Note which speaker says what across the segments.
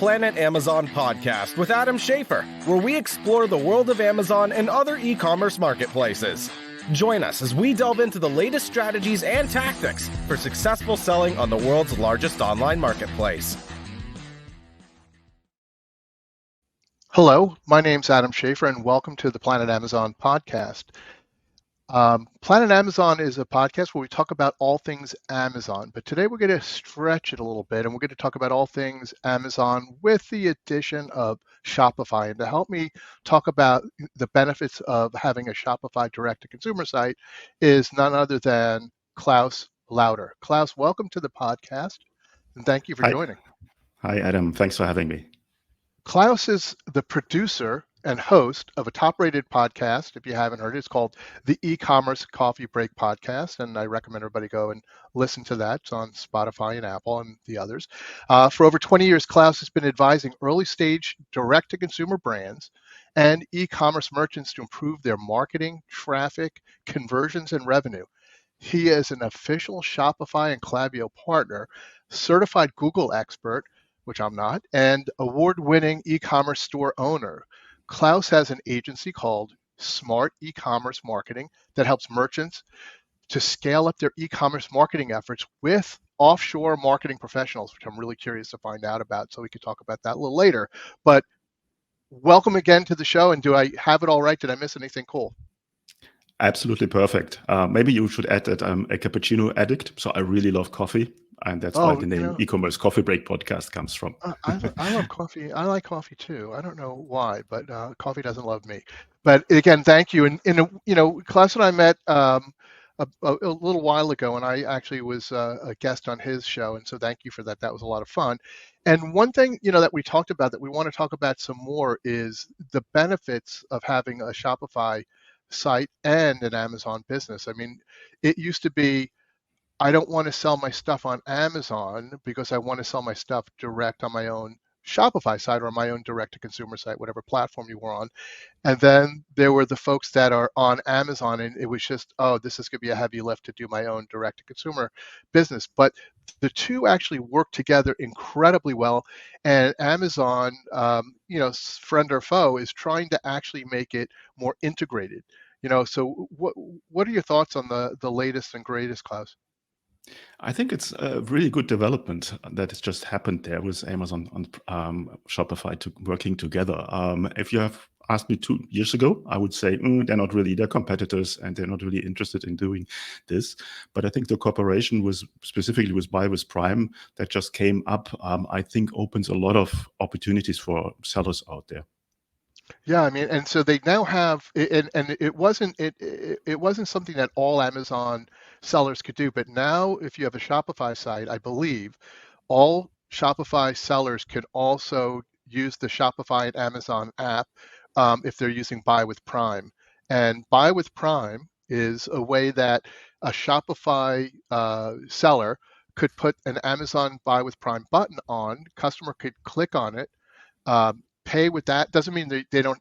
Speaker 1: Planet Amazon podcast with Adam Schafer, where we explore the world of Amazon and other e-commerce marketplaces. Join us as we delve into the latest strategies and tactics for successful selling on the world's largest online marketplace.
Speaker 2: Hello, my name's Adam Schafer, and welcome to the Planet Amazon podcast. Planet Amazon is a podcast where we talk about all things Amazon, but today we're going to stretch it a little bit and we're going to talk about all things Amazon with the addition of Shopify. And to help me talk about the benefits of having a Shopify direct-to-consumer site is none other than Klaus Lauter. Klaus, welcome to the podcast, and thank you for joining.
Speaker 3: Hi, Adam. Thanks for having me.
Speaker 2: Klaus is the producer and host of a top-rated podcast. If you haven't heard it, it's called the E-commerce Coffee Break Podcast, and I recommend everybody go and listen to that. It's on Spotify and Apple and the others. For over 20 years, Klaus has been advising early-stage direct-to-consumer brands and e-commerce merchants to improve their marketing, traffic, conversions, and revenue. He is an official Shopify and Klaviyo partner, certified Google expert, which I'm not, and award-winning e-commerce store owner. Klaus has an agency called Smart E-commerce Marketing that helps merchants to scale up their e-commerce marketing efforts with offshore marketing professionals, which I'm really curious to find out about, so we could talk about that a little later. But welcome again to the show, and do I have it all right? Did I miss anything cool?
Speaker 3: Absolutely perfect. Maybe you should add that I'm a cappuccino addict, so I really love coffee. And that's why the name E-commerce Coffee Break Podcast comes from.
Speaker 2: I love coffee. I like coffee too. I don't know why, but coffee doesn't love me. But again, thank you. And Klaus and I met a little while ago, and I actually was a guest on his show, and so thank you for that. That was a lot of fun. And one thing that we talked about that we want to talk about some more is the benefits of having a Shopify site and an Amazon business. I mean, it used to be, I don't want to sell my stuff on Amazon because I want to sell my stuff direct on my own Shopify site or my own direct-to-consumer site, whatever platform you were on. And then there were the folks that are on Amazon, and it was just, this is going to be a heavy lift to do my own direct-to-consumer business. But the two actually work together incredibly well. And Amazon, friend or foe, is trying to actually make it more integrated. So what are your thoughts on the latest and greatest, Klaus?
Speaker 3: I think it's a really good development that has just happened there with Amazon and Shopify working together. If you have asked me 2 years ago, I would say they're not really, they're competitors and they're not really interested in doing this. But I think the cooperation specifically with Buy with Prime that just came up, I think opens a lot of opportunities for sellers out there.
Speaker 2: Yeah, I mean, and so they now have, and it wasn't something that all Amazon sellers could do, but now if you have a Shopify site, I believe all Shopify sellers can also use the Shopify and Amazon app if they're using Buy with Prime. And Buy with Prime is a way that a Shopify seller could put an Amazon Buy with Prime button on. Customer could click on it. Pay with that. Doesn't mean they don't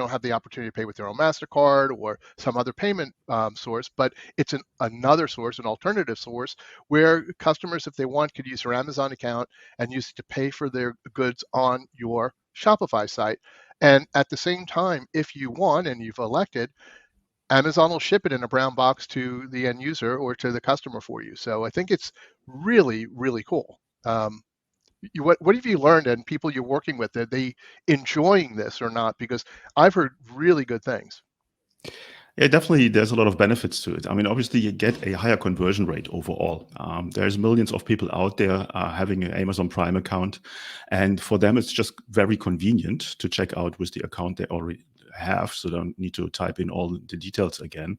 Speaker 2: have the opportunity to pay with their own MasterCard or some other payment source, but it's another source, an alternative source, where customers, if they want, could use their Amazon account and use it to pay for their goods on your Shopify site. And at the same time, if you want and you've elected, Amazon will ship it in a brown box to the end user or to the customer for you. So I think it's really, really cool. What have you learned, and people you're working with, are they enjoying this or not? Because I've heard really good things.
Speaker 3: Yeah, definitely there's a lot of benefits to it. I mean, obviously you get a higher conversion rate overall. There's millions of people out there having an Amazon Prime account, and for them it's just very convenient to check out with the account they already have, so they don't need to type in all the details again.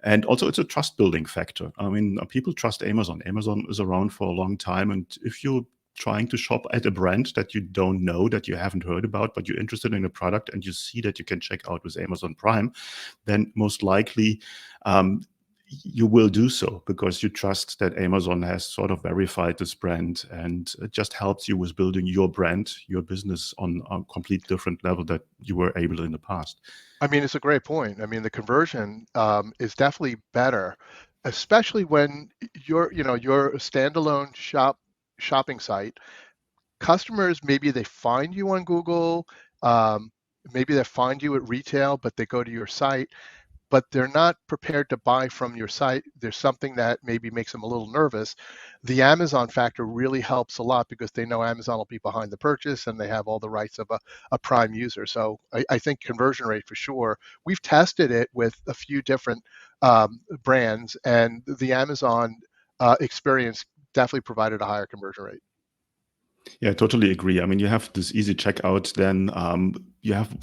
Speaker 3: And also it's a trust building factor. I mean, people trust Amazon. Amazon is around for a long time, and if you trying to shop at a brand that you don't know, that you haven't heard about, but you're interested in a product and you see that you can check out with Amazon Prime, then most likely you will do so because you trust that Amazon has sort of verified this brand, and it just helps you with building your brand, your business on a complete different level that you were able in the past.
Speaker 2: I mean, it's a great point. I mean, the conversion is definitely better, especially when you're a standalone shopping site. customers, maybe they find you on Google, um, maybe they find you at retail, but they go to your site, but they're not prepared to buy from your site. There's something that maybe makes them a little nervous. The Amazon factor really helps a lot because they know Amazon will be behind the purchase and they have all the rights of a Prime user. So I think conversion rate for sure. We've tested it with a few different brands, and the Amazon experience definitely provided a higher conversion rate.
Speaker 3: Yeah, I totally agree. I mean, you have this easy checkout, then you have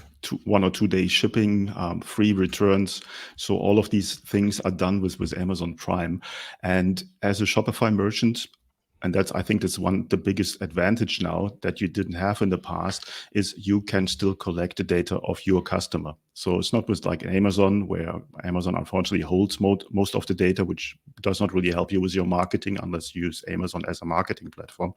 Speaker 3: 1 or 2 days shipping, free returns. So all of these things are done with Amazon Prime. And as a Shopify merchant, and I think that's the biggest advantage now that you didn't have in the past, is you can still collect the data of your customer. So it's not with like Amazon, where Amazon unfortunately holds most of the data, which does not really help you with your marketing unless you use Amazon as a marketing platform.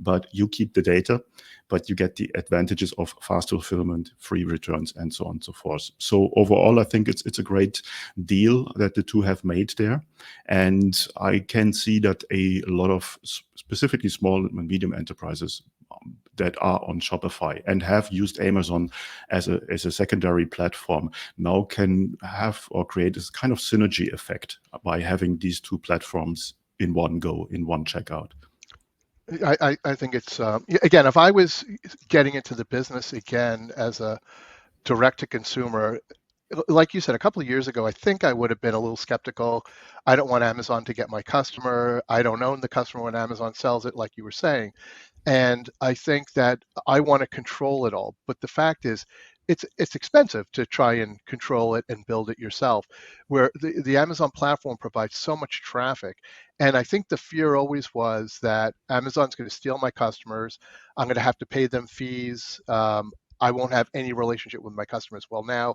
Speaker 3: But you keep the data, but you get the advantages of fast fulfillment, free returns, and so on and so forth. So overall, I think it's a great deal that the two have made there. And I can see that a lot of specifically small and medium enterprises that are on Shopify and have used Amazon as a secondary platform now can have or create this kind of synergy effect by having these two platforms in one go, in one checkout.
Speaker 2: I think it's, again, if I was getting into the business again as a direct to consumer, like you said, a couple of years ago, I think I would have been a little skeptical. I don't want Amazon to get my customer. I don't own the customer when Amazon sells it, like you were saying. And I think that I want to control it all. But the fact is, it's expensive to try and control it and build it yourself, where the Amazon platform provides so much traffic. And I think the fear always was that Amazon's going to steal my customers. I'm going to have to pay them fees. I won't have any relationship with my customers. Well, now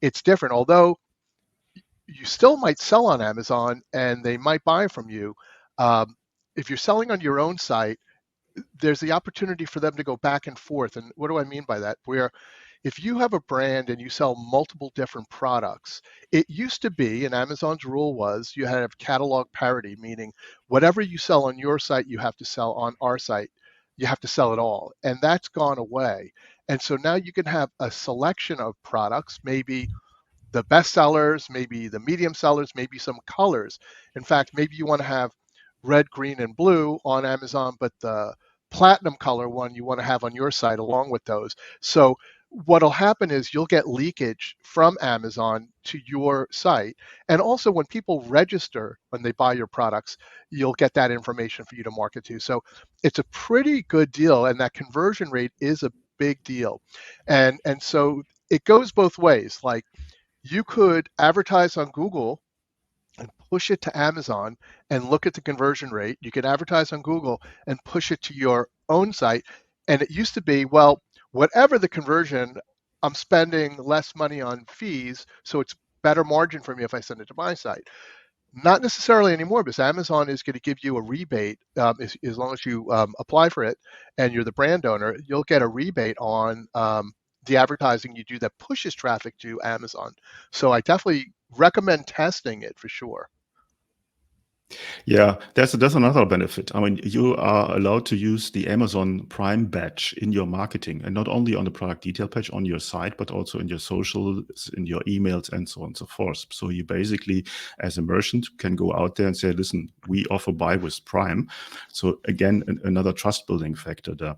Speaker 2: it's different. Although you still might sell on Amazon and they might buy from you, if you're selling on your own site, there's the opportunity for them to go back and forth. And what do I mean by that? Where if you have a brand and you sell multiple different products, it used to be, and Amazon's rule was, you had to have catalog parity, meaning whatever you sell on your site, you have to sell on our site. You have to sell it all. And that's gone away. And so now you can have a selection of products, maybe the best sellers, maybe the medium sellers, maybe some colors. In fact, maybe you want to have red, green, and blue on Amazon, but the platinum color one you want to have on your site along with those. So what'll happen is you'll get leakage from Amazon to your site. And also when people register, when they buy your products, you'll get that information for you to market to. So it's a pretty good deal. And that conversion rate is a big deal. And so it goes both ways. Like you could advertise on Google and push it to Amazon and look at the conversion rate. You could advertise on Google and push it to your own site. And it used to be, well, whatever the conversion, I'm spending less money on fees, so it's better margin for me if I send it to my site. Not necessarily anymore, because Amazon is going to give you a rebate as long as you apply for it and you're the brand owner. You'll get a rebate on the advertising you do that pushes traffic to Amazon. So I definitely recommend testing it for sure.
Speaker 3: Yeah, that's another benefit. I mean, you are allowed to use the Amazon Prime badge in your marketing, and not only on the product detail page on your site, but also in your socials, in your emails, and so on and so forth. So you basically, as a merchant, can go out there and say, listen, we offer buy with Prime. So again, another trust building factor there.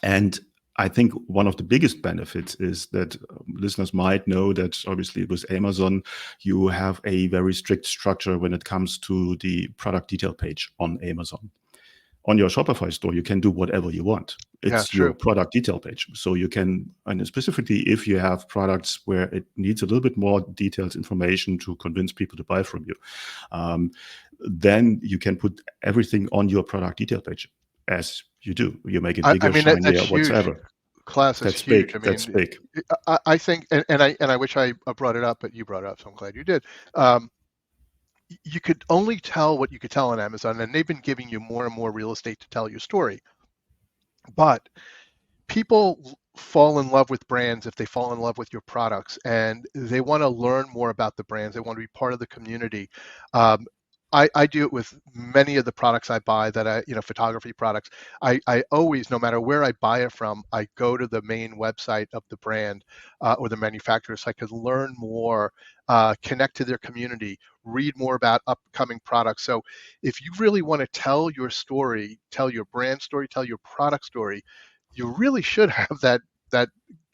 Speaker 3: And I think one of the biggest benefits is that listeners might know that obviously with Amazon, you have a very strict structure when it comes to the product detail page on Amazon. On your Shopify store, you can do whatever you want. It's your product detail page. So you can, and specifically if you have products where it needs a little bit more detailed information to convince people to buy from you, then you can put everything on your product detail page. As you do, you make it bigger,
Speaker 2: I mean,
Speaker 3: shinier,
Speaker 2: that's
Speaker 3: whatsoever.
Speaker 2: Huge. Class is
Speaker 3: That's
Speaker 2: huge.
Speaker 3: big.
Speaker 2: I mean,
Speaker 3: that's big.
Speaker 2: I think, and I wish I brought it up, but you brought it up, so I'm glad you did. You could only tell what you could tell on Amazon, and they've been giving you more and more real estate to tell your story. But people fall in love with brands if they fall in love with your products, and they want to learn more about the brands. They want to be part of the community. I do it with many of the products I buy that photography products. I always, no matter where I buy it from, I go to the main website of the brand or the manufacturer so I could learn more, connect to their community, read more about upcoming products. So if you really want to tell your story, tell your brand story, tell your product story, you really should have that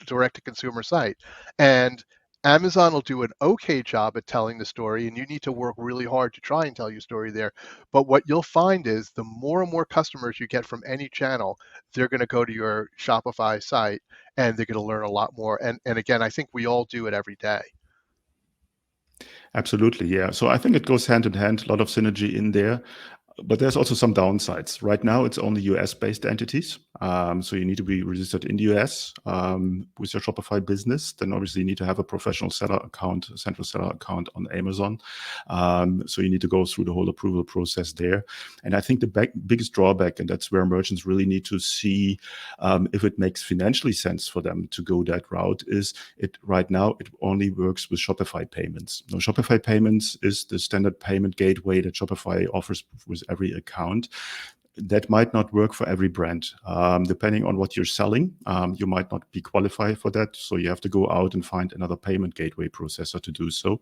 Speaker 2: direct to consumer site. And Amazon will do an okay job at telling the story, and you need to work really hard to try and tell your story there. But what you'll find is the more and more customers you get from any channel, they're going to go to your Shopify site and they're going to learn a lot more. And again, I think we all do it every day.
Speaker 3: Absolutely, yeah. So I think it goes hand in hand, a lot of synergy in there. But there's also some downsides. Right now, it's only US-based entities. So you need to be registered in the US with your Shopify business. Then obviously you need to have a professional seller account, a central seller account on Amazon. So you need to go through the whole approval process there. And I think the biggest drawback, and that's where merchants really need to see if it makes financially sense for them to go that route, is it right now, it only works with Shopify payments. Now, Shopify payments is the standard payment gateway that Shopify offers with every account. That might not work for every brand. Depending on what you're selling, you might not be qualified for that. So you have to go out and find another payment gateway processor to do so.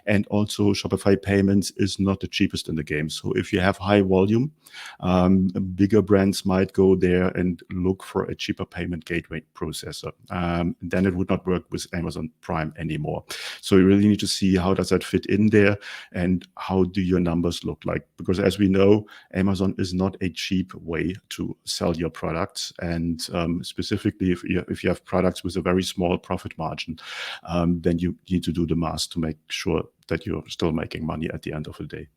Speaker 3: And also Shopify payments is not the cheapest in the game. So if you have high volume, bigger brands might go there and look for a cheaper payment gateway processor. Then it would not work with Amazon Prime anymore. So you really need to see how does that fit in there and how do your numbers look like? Because as we know, Amazon is not a cheap way to sell your products, and specifically if you have products with a very small profit margin, then you need to do the math to make sure that you're still making money at the end of the day.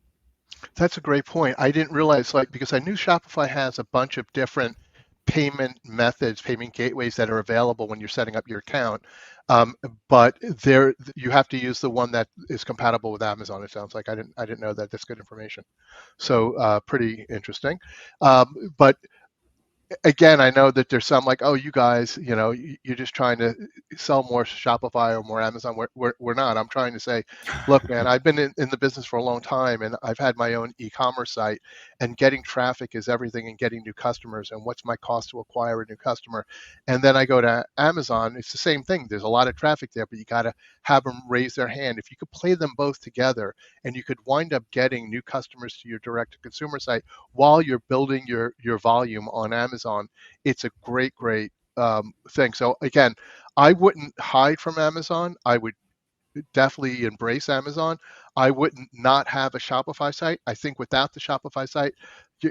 Speaker 2: That's a great point. I didn't realize, because I knew Shopify has a bunch of different payment methods, payment gateways that are available when you're setting up your account. But you have to use the one that is compatible with Amazon. It sounds like I didn't know that. That's good information. So pretty interesting. But again, I know that there's some like, oh, you guys, you're just trying to sell more Shopify or more Amazon. We're not. I'm trying to say, look, man, I've been in the business for a long time, and I've had my own e-commerce site, and getting traffic is everything, and getting new customers, and what's my cost to acquire a new customer. And then I go to Amazon. It's the same thing. There's a lot of traffic there, but you got to have them raise their hand. If you could play them both together, and you could wind up getting new customers to your direct-to-consumer site while you're building your volume on Amazon, it's a great thing. So again, I wouldn't hide from Amazon. I would definitely embrace Amazon. I wouldn't not have a Shopify site. I think without the Shopify site,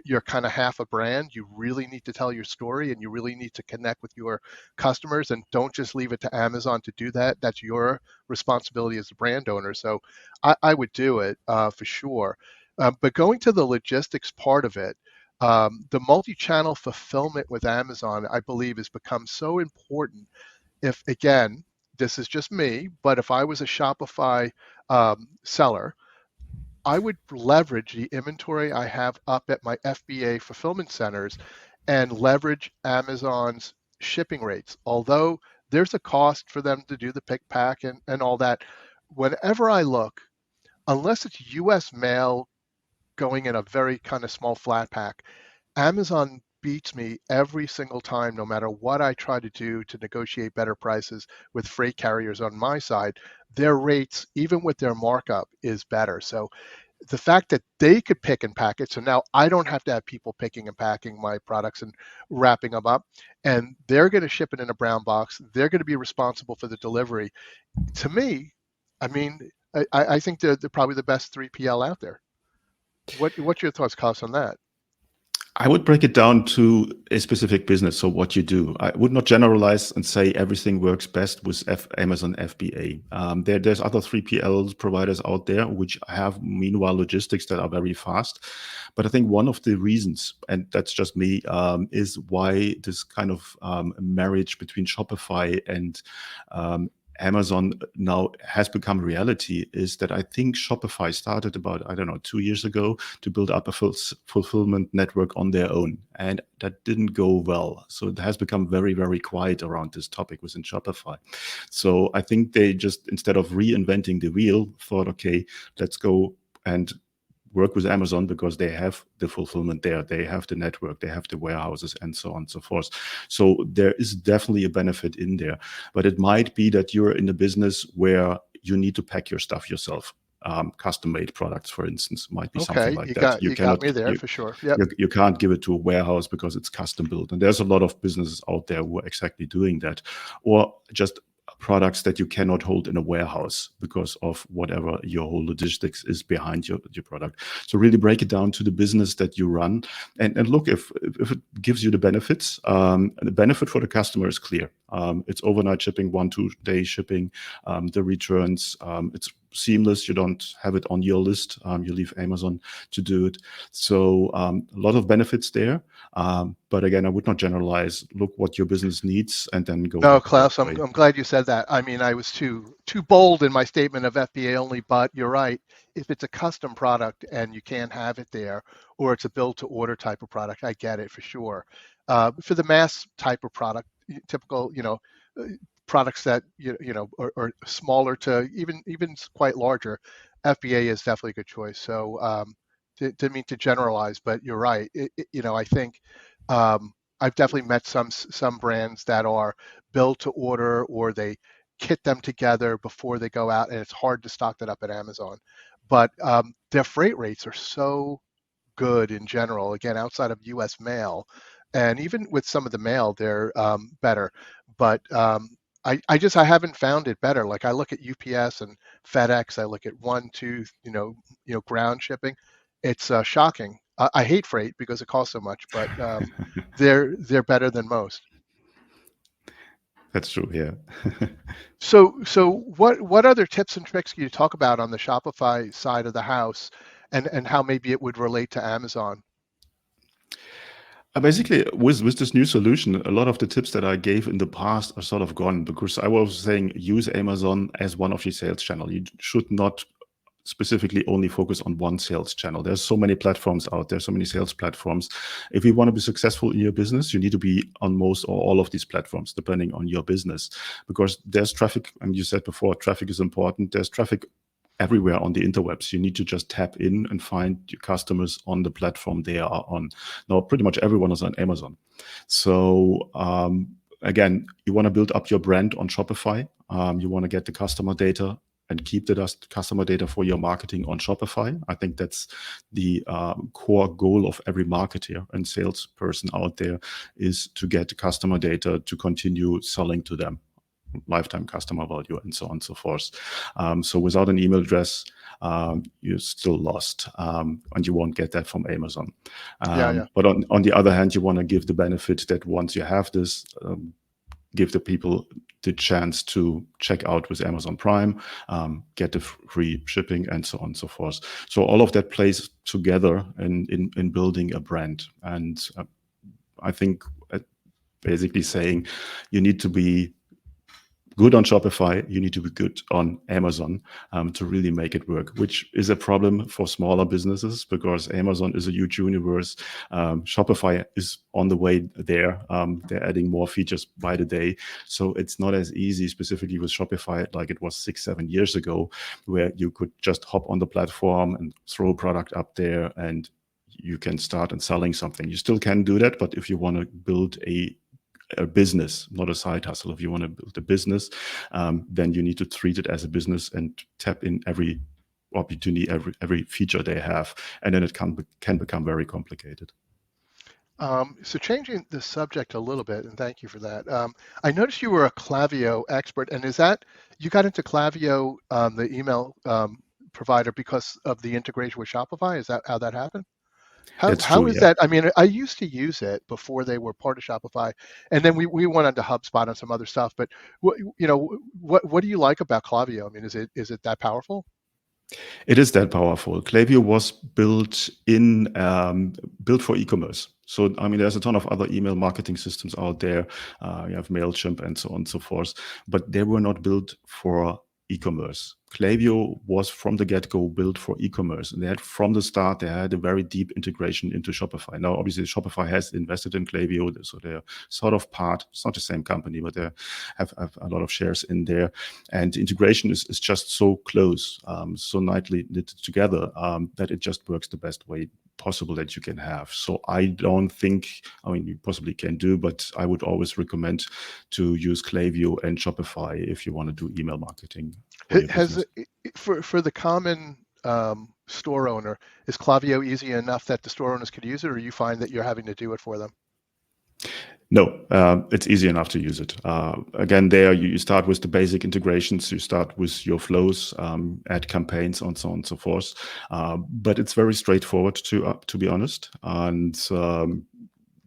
Speaker 2: you're kind of half a brand. You really need to tell your story, and you really need to connect with your customers, and don't just leave it to Amazon to do that. That's your responsibility as a brand owner. So I would do it for sure. But going to the logistics part of it, the multi-channel fulfillment with Amazon, I believe, has become so important. If, again, this is just me, but if I was a Shopify seller, I would leverage the inventory I have up at my FBA fulfillment centers and leverage Amazon's shipping rates. Although there's a cost for them to do the pick, pack, and all that, whenever I look, unless it's US mail going in a very kind of small flat pack, Amazon beats me every single time, no matter what I try to do to negotiate better prices with freight carriers on my side. Their rates, even with their markup, is better. So the fact that they could pick and pack it, so now I don't have to have people picking and packing my products and wrapping them up, and they're going to ship it in a brown box. They're going to be responsible for the delivery. To me, I mean, I think they're probably the best 3PL out there. What's your thoughts, Klaus, on that?
Speaker 3: I would break it down to a specific business. So what you do, I would not generalize and say everything works best with Amazon FBA. There's other 3PL providers out there which have meanwhile logistics that are very fast. But I think one of the reasons, and that's just me, is why this kind of marriage between Shopify and Amazon now has become reality is that I think Shopify started about, 2 years ago to build up a fulfillment network on their own. And that didn't go well. So it has become very, very quiet around this topic within Shopify. So I think they just, instead of reinventing the wheel, thought, okay, let's go and work with Amazon because they have the fulfillment there, they have the network, they have the warehouses, and so on and so forth. So there is definitely a benefit in there. But it might be that you're in a business where you need to pack your stuff yourself. Custom-made products, for instance, might be something like that.
Speaker 2: You got me there for sure. Yep.
Speaker 3: You can't give it to a warehouse because it's custom built. And there's a lot of businesses out there who are exactly doing that. Or just products that you cannot hold in a warehouse because of whatever your whole logistics is behind your product. So really break it down to the business that you run and look if it gives you the benefits. The benefit for the customer is clear. It's overnight shipping, 1-2 day shipping, the returns, it's seamless. You don't have it on your list. You leave Amazon to do it. So a lot of benefits there. But again, I would not generalize. Look what your business needs and then go.
Speaker 2: No, Klaus, I'm glad you said that. I mean, I was too bold in my statement of FBA only, but you're right. If it's a custom product and you can't have it there, or it's a build to order type of product, I get it for sure. For the mass type of product, typical, products that are smaller to even quite larger, FBA is definitely a good choice. So didn't mean to generalize, but you're right. I think I've definitely met some brands that are built to order, or they kit them together before they go out, and it's hard to stock that up at Amazon. But their freight rates are so good in general, again, outside of US mail, and even with some of the mail, they're better. But I haven't found it better. Like I look at UPS and FedEx, I look at 1-2, ground shipping. It's shocking. I hate freight because it costs so much, but they're better than most.
Speaker 3: That's true. Yeah.
Speaker 2: So what other tips and tricks can you talk about on the Shopify side of the house, and how maybe it would relate to Amazon?
Speaker 3: Basically, with this new solution, a lot of the tips that I gave in the past are sort of gone, because I was saying use Amazon as one of your sales channel. You should not specifically only focus on one sales channel. There's so many platforms out there, so many sales platforms. If you want to be successful in your business, you need to be on most or all of these platforms, depending on your business, because there's traffic. And you said before, traffic is important. There's traffic everywhere on the interwebs. You need to just tap in and find your customers on the platform they are on. Now, pretty much everyone is on Amazon. So again, you want to build up your brand on Shopify. You want to get the customer data and keep the customer data for your marketing on Shopify. I think that's the core goal of every marketer and salesperson out there, is to get customer data to continue selling to them, lifetime customer value, and so on and so forth. So without an email address, you're still lost, and you won't get that from Amazon. But on the other hand, you want to give the benefit that once you have this, give the people the chance to check out with Amazon Prime, get the free shipping, and so on and so forth. So all of that plays together in building a brand. And I think basically saying you need to be good on Shopify, you need to be good on Amazon to really make it work, which is a problem for smaller businesses because Amazon is a huge universe. Shopify is on the way there. They're adding more features by the day. So it's not as easy, specifically with Shopify, like it was 6-7 years ago, where you could just hop on the platform and throw a product up there and you can start and selling something. You still can do that, but if you want to build a business, not a side hustle. If you want to build a business, then you need to treat it as a business and tap in every opportunity, every feature they have, and then it can become very complicated.
Speaker 2: So changing the subject a little bit, and thank you for that. I noticed you were a Klaviyo expert, and is that you got into Klaviyo, the email provider, because of the integration with Shopify? Is that how that happened? How is that? I mean, I used to use it before they were part of Shopify, and then we went on to HubSpot and some other stuff. But what do you like about Klaviyo? I mean, is it that powerful?
Speaker 3: It is that powerful. Klaviyo was built for e-commerce. So, I mean, there's a ton of other email marketing systems out there. You have MailChimp and so on and so forth, but they were not built for e-commerce. Klaviyo was from the get-go built for e-commerce, and they had from the start they had a very deep integration into Shopify. Now, obviously, Shopify has invested in Klaviyo, so they're sort of part. It's not the same company, but they have a lot of shares in there, and the integration is just so close, so tightly knit together that it just works the best way possible that you can have. So I don't think, I mean, you possibly can do, but I would always recommend to use Klaviyo and Shopify if you want to do email marketing.
Speaker 2: Has for the common store owner, is Klaviyo easy enough that the store owners could use it, or you find that you're having to do it for them?
Speaker 3: No, it's easy enough to use it. Again, there you start with the basic integrations. You start with your flows, add campaigns, and so on and so forth. But it's very straightforward to be honest. And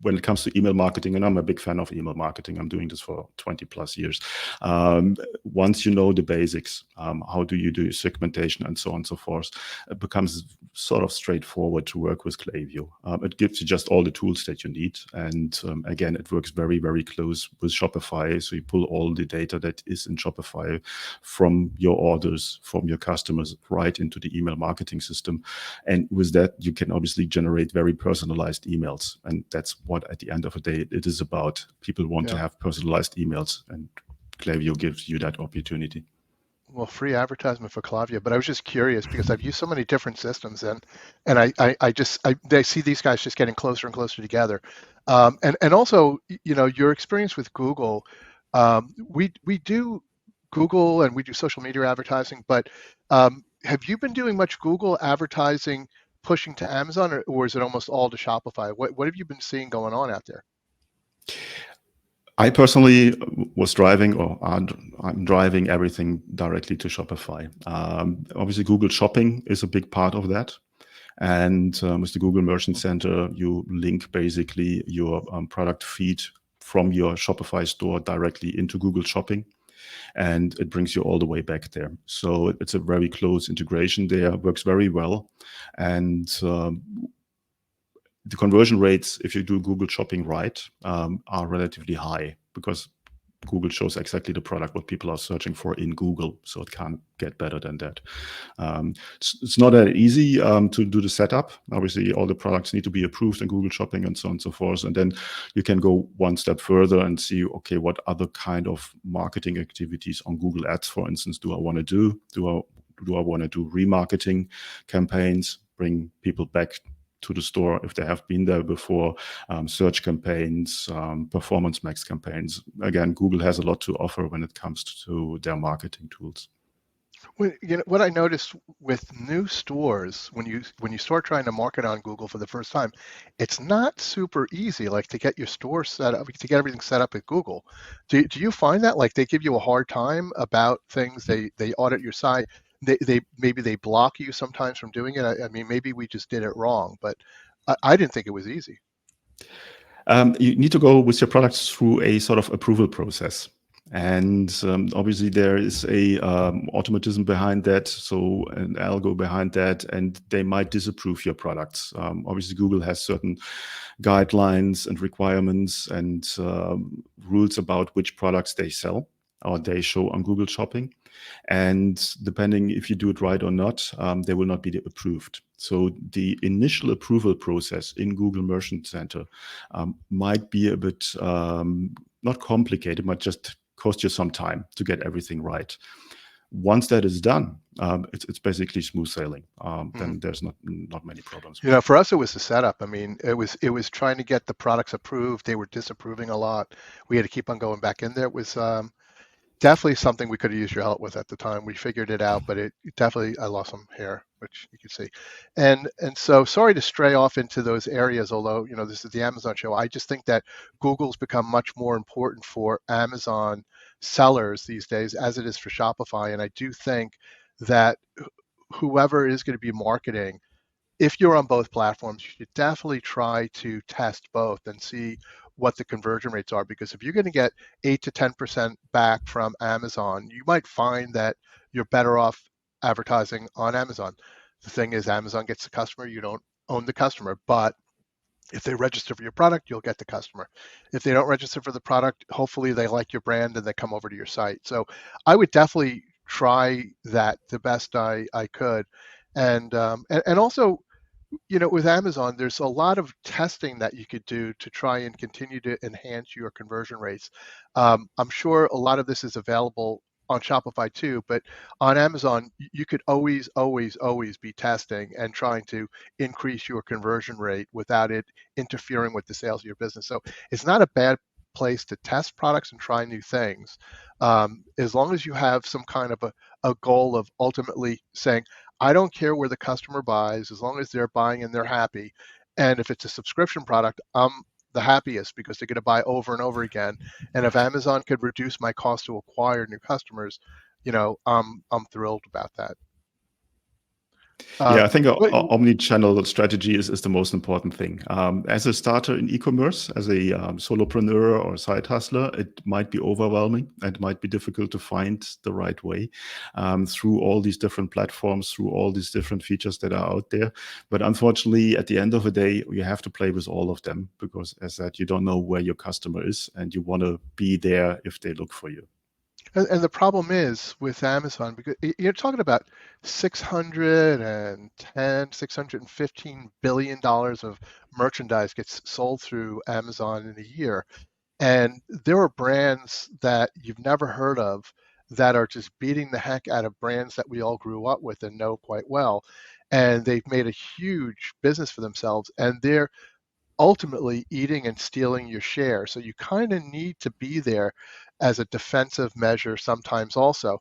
Speaker 3: when it comes to email marketing, and I'm a big fan of email marketing, I'm doing this for 20 plus years. Once you know the basics, how do you do your segmentation and so on and so forth, it becomes sort of straightforward to work with Klaviyo. It gives you just all the tools that you need. And again, it works very, very close with Shopify. So you pull all the data that is in Shopify from your orders, from your customers, right into the email marketing system. And with that, you can obviously generate very personalized emails. And that's what at the end of the day it is about. People want to have personalized emails, and Klaviyo gives you that opportunity.
Speaker 2: Well, free advertisement for Klaviyo, but I was just curious because I've used so many different systems, and I see these guys just getting closer and closer together. And also, your experience with Google, we do Google and we do social media advertising, but have you been doing much Google advertising pushing to Amazon, or is it almost all to Shopify? What have you been seeing going on out there?
Speaker 3: I personally was driving, or I'm driving everything directly to Shopify. Obviously, Google Shopping is a big part of that. And with the Google Merchant Center, you link basically your product feed from your Shopify store directly into Google Shopping. And it brings you all the way back there. So it's a very close integration there, works very well. And the conversion rates, if you do Google Shopping right, are relatively high because Google shows exactly the product what people are searching for in Google. So it can't get better than that. It's not that easy to do the setup. Obviously, all the products need to be approved in Google Shopping and so on and so forth. And then you can go one step further and see, okay, what other kind of marketing activities on Google Ads, for instance, do I want to do? Do I want to do remarketing campaigns, bring people back to the store if they have been there before, search campaigns, performance max campaigns. Again, Google has a lot to offer when it comes to their marketing tools.
Speaker 2: Well, what I noticed with new stores, when you start trying to market on Google for the first time, it's not super easy, like to get your store set up, to get everything set up at Google. Do you find that like they give you a hard time about things? They audit your site. Maybe they block you sometimes from doing it. I mean, maybe we just did it wrong, but I didn't think it was easy.
Speaker 3: You need to go with your products through a sort of approval process. And obviously there is a automatism behind that, so an algo behind that, and they might disapprove your products. Obviously Google has certain guidelines and requirements and rules about which products they sell or they show on Google Shopping. And depending if you do it right or not, they will not be approved. So the initial approval process in Google Merchant Center might be a bit not complicated, but just cost you some time to get everything right. Once that is done, it's basically smooth sailing. Then there's not many problems.
Speaker 2: For us, it was the setup. I mean, it was trying to get the products approved. They were disapproving a lot. We had to keep on going back in there. It was definitely something we could have used your help with at the time. We figured it out, but it definitely, I lost some hair, which you can see. And so sorry to stray off into those areas, although, this is the Amazon show. I just think that Google's become much more important for Amazon sellers these days as it is for Shopify. And I do think that whoever is going to be marketing, if you're on both platforms, you should definitely try to test both and see what the conversion rates are, because if you're going to get 8 to 10% back from Amazon, you might find that you're better off advertising on Amazon. The thing is, Amazon gets the customer, you don't own the customer, but if they register for your product, you'll get the customer. If they don't register for the product, hopefully they like your brand and they come over to your site. So I would definitely try that the best I could. And also, with Amazon, there's a lot of testing that you could do to try and continue to enhance your conversion rates. I'm sure a lot of this is available on Shopify too, but on Amazon, you could always, always, always be testing and trying to increase your conversion rate without it interfering with the sales of your business. So it's not a bad place to test products and try new things, as long as you have some kind of a goal of ultimately saying, I don't care where the customer buys, as long as they're buying and they're happy. And if it's a subscription product, I'm the happiest because they're going to buy over and over again. And if Amazon could reduce my cost to acquire new customers, I'm thrilled about that.
Speaker 3: Yeah, I think
Speaker 2: But
Speaker 3: omni-channel strategy is the most important thing. As a starter in e-commerce, as a solopreneur or side hustler, it might be overwhelming and might be difficult to find the right way through all these different platforms, through all these different features that are out there. But unfortunately, at the end of the day, you have to play with all of them because, as said, you don't know where your customer is and you want to be there if they look for you.
Speaker 2: And the problem is with Amazon, because you're talking about $615 billion of merchandise gets sold through Amazon in a year. And there are brands that you've never heard of that are just beating the heck out of brands that we all grew up with and know quite well. And they've made a huge business for themselves, and they're ultimately eating and stealing your share. So you kind of need to be there as a defensive measure sometimes also.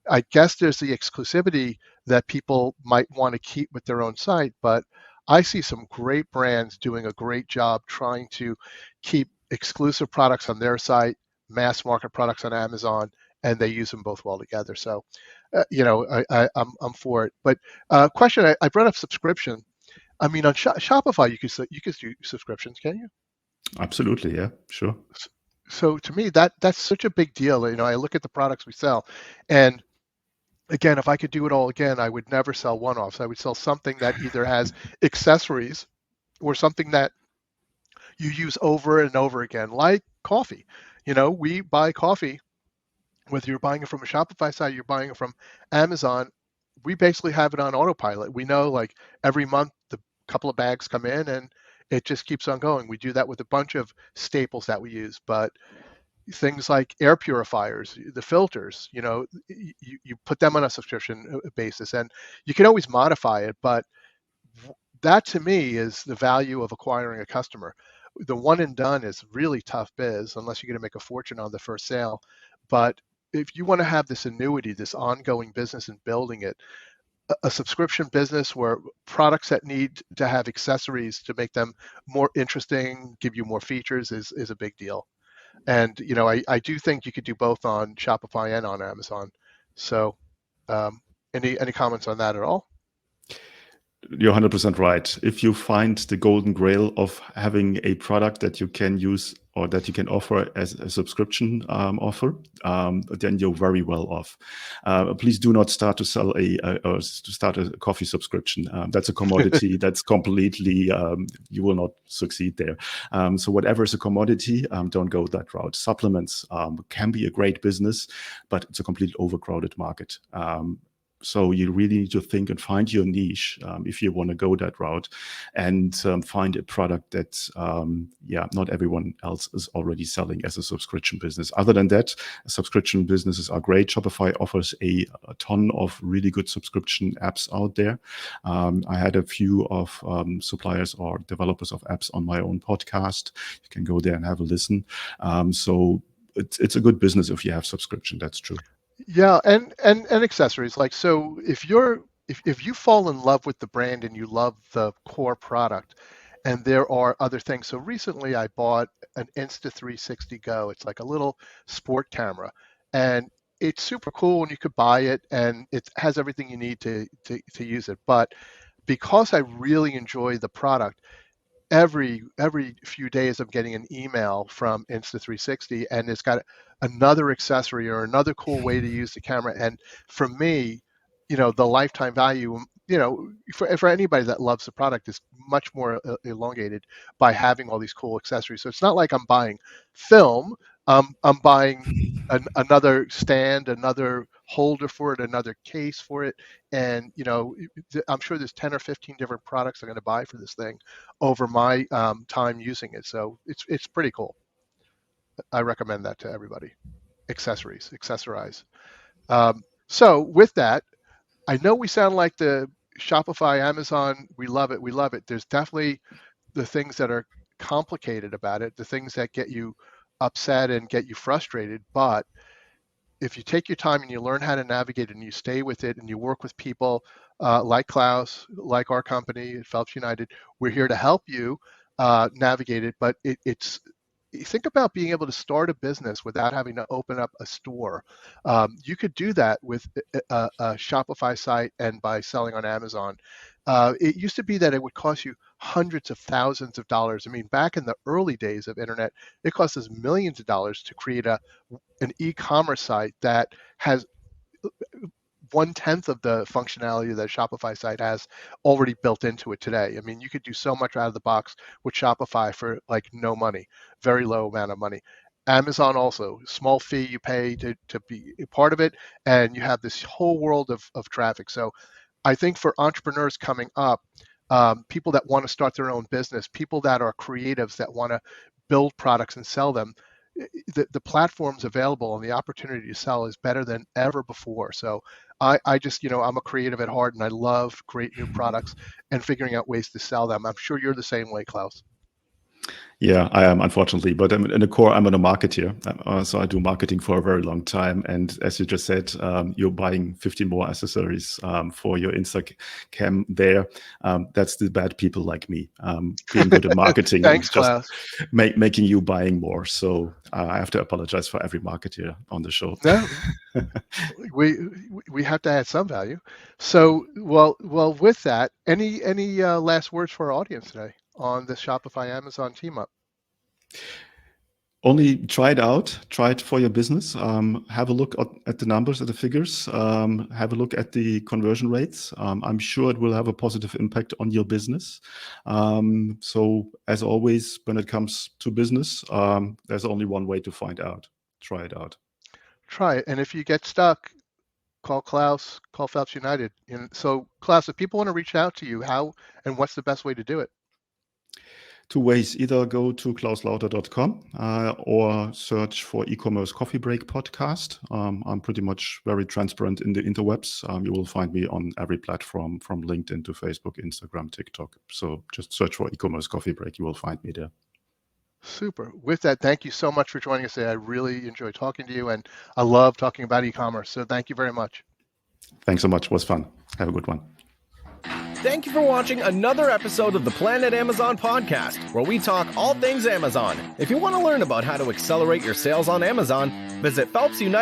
Speaker 2: I guess there's the exclusivity that people might want to keep with their own site, but I see some great brands doing a great job trying to keep exclusive products on their site, mass market products on Amazon, and they use them both well together. So, I'm for it. But question, I brought up subscription. I mean, on Shopify, you could do subscriptions, can you?
Speaker 3: Absolutely, yeah, sure.
Speaker 2: So to me, that's such a big deal. I look at the products we sell, and again, if I could do it all again, I would never sell one-offs. I would sell something that either has accessories or something that you use over and over again, like coffee. We buy coffee, whether you're buying it from a Shopify site, you're buying it from Amazon. We basically have it on autopilot. We know, like, every month the couple of bags come in and it just keeps on going. We do that with a bunch of staples that we use, but things like air purifiers, the filters, you put them on a subscription basis, and you can always modify it. But that to me is the value of acquiring a customer. The one and done is really tough biz unless you're going to make a fortune on the first sale. But if you want to have this annuity, this ongoing business and building it, a subscription business where products that need to have accessories to make them more interesting, give you more features is a big deal. And I do think you could do both on Shopify and on Amazon. So any comments on that at all?
Speaker 3: You're 100% right. If you find the golden grail of having a product that you can use or that you can offer as a subscription offer, then you're very well off. Please do not start to sell a coffee subscription. That's a commodity. That's completely, you will not succeed there. So whatever is a commodity, don't go that route. Supplements can be a great business, but it's a completely overcrowded market. So you really need to think and find your niche if you want to go that route, and find a product that, not everyone else is already selling as a subscription business. Other than that, subscription businesses are great. Shopify offers a ton of really good subscription apps out there. I had a few of suppliers or developers of apps on my own podcast. You can go there and have a listen. So it's a good business if you have subscription. That's true.
Speaker 2: Yeah, and accessories. Like, so if you fall in love with the brand and you love the core product, and there are other things. So recently I bought an Insta360 Go. It's like a little sport camera, and it's super cool, and you could buy it, and it has everything you need to use it. But because I really enjoy the product, every few days I'm getting an email from Insta360, and it's got another accessory or another cool way to use the camera. And for me, the lifetime value, for anybody that loves the product, is much more elongated by having all these cool accessories. So it's not like I'm buying film. I'm buying another stand, another holder for it, another case for it. And, I'm sure there's 10 or 15 different products I'm going to buy for this thing over my time using it. So it's pretty cool. I recommend that to everybody. Accessorize. So with that, I know we sound like the Shopify, Amazon, we love it. There's definitely the things that are complicated about it, the things that get you upset and get you frustrated. But if you take your time and you learn how to navigate and you stay with it and you work with people like Klaus, like our company at Phelps United, we're here to help you navigate it. But it's think about being able to start a business without having to open up a store. You could do that with a Shopify site and by selling on Amazon. It used to be that it would cost you hundreds of thousands of dollars. I mean, back in the early days of internet, it cost us millions of dollars to create an e-commerce site that has 1/10 of the functionality that a Shopify site has already built into it today. I mean, you could do so much out of the box with Shopify for like no money, very low amount of money. Amazon also, small fee you pay to be a part of it, and you have this whole world of traffic. So I think for entrepreneurs coming up, people that want to start their own business, people that are creatives that want to build products and sell them, the platforms available and the opportunity to sell is better than ever before. So I just, I'm a creative at heart and I love great new products and figuring out ways to sell them. I'm sure you're the same way, Klaus.
Speaker 3: Yeah, I am, unfortunately, but in the core, I'm a marketer. So I do marketing for a very long time. And as you just said, you're buying 50 more accessories for your Instagram there. That's the bad people like me. Being good at marketing
Speaker 2: Thanks,
Speaker 3: is just
Speaker 2: Klaus.
Speaker 3: making you buying more. So I have to apologize for every marketer on the show.
Speaker 2: No, we have to add some value. So, well, with that, any last words for our audience today on the Shopify Amazon team up?
Speaker 3: Only try it out. Try it for your business. Have a look at the numbers, at the figures. Have a look at the conversion rates. I'm sure it will have a positive impact on your business. So as always, when it comes to business, there's only one way to find out. Try it out. Try
Speaker 2: it. And if you get stuck, call Klaus, call Phelps United. And so Klaus, if people want to reach out to you, how and what's the best way to do it?
Speaker 3: Two ways. Either go to klauslauter.com or search for e-commerce coffee break podcast. I'm pretty much very transparent in the interwebs. You will find me on every platform from LinkedIn to Facebook, Instagram, TikTok. So just search for e-commerce coffee break. You will find me there. Super. With that, thank you so much for joining us today. I really enjoyed talking to you and I love talking about e-commerce. So thank you very much. Thanks so much. It was fun. Have a good one.
Speaker 1: Thank you for watching another episode of the Planet Amazon podcast, where we talk all things Amazon. If you want to learn about how to accelerate your sales on Amazon, visit Phelps United.